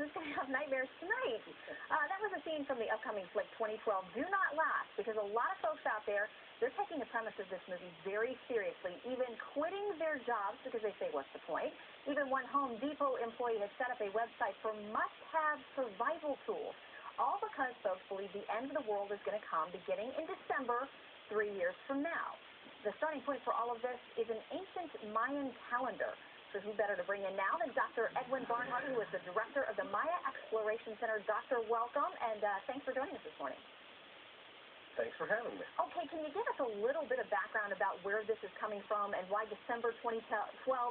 who's going to have nightmares tonight? That was a scene from the upcoming flick 2012, Do Not Laugh, because a lot of folks out there, they're taking the premise of this movie very seriously, even quitting their jobs because they say, what's the point? Even one Home Depot employee has set up a website for must-have survival tools, all because folks believe the end of the world is going to come beginning in December, 3 years from now. The starting point for all of this is an ancient Mayan calendar. So who better to bring in now than Dr. Edwin Barnhart, who is the director of the Maya Exploration Center. Doctor, welcome, and thanks for joining us this morning. Thanks for having me. Okay, can you give us a little bit of background about where this is coming from and why December 2012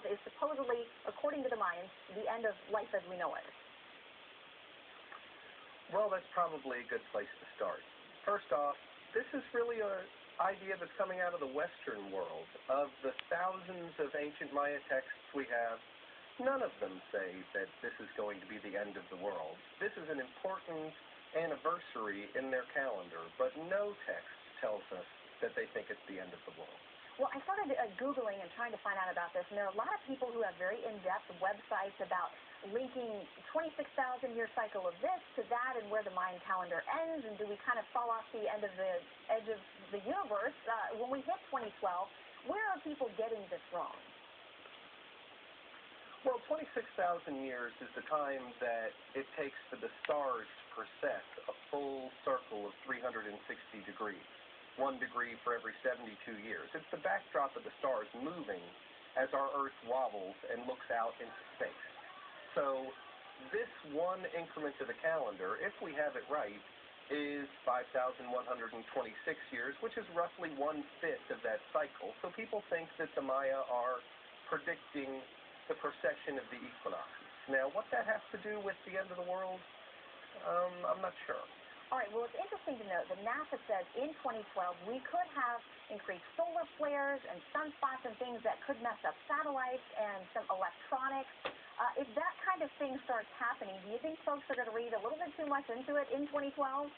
is supposedly, according to the Mayans, the end of life as we know it? Well, that's probably a good place to start. First off, this is really an idea that's coming out of the Western world. Of the thousands of ancient Maya texts we have, none of them say that this is going to be the end of the world. This is an important anniversary in their calendar, but no text tells us that they think it's the end of the world. Well, I started Googling and trying to find out about this, and there are a lot of people who have very in-depth websites about linking 26,000-year cycle of this to that and where the Mayan calendar ends, and do we kind of fall off the end of the edge of the universe when we hit 2012? Where are people getting this wrong? Well, 26,000 years is the time that it takes for the stars to precess a full circle of 360 degrees. 1 degree for every 72 years. It's the backdrop of the stars moving as our Earth wobbles and looks out into space. So this one increment of the calendar, if we have it right, is 5,126 years, which is roughly 1/5 of that cycle. So people think that the Maya are predicting the precession of the equinoxes. Now, what that has to do with the end of the world, I'm not sure. All right, well, it's interesting to note that NASA says in 2012 we could have increased solar flares and sunspots and things that could mess up satellites and some electronics. If that kind of thing starts happening, do you think folks are going to read a little bit too much into it in 2012?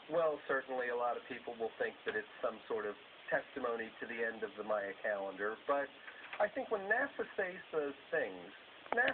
Well, certainly a lot of people will think that it's some sort of testimony to the end of the Maya calendar, but I think when NASA says those things, NASA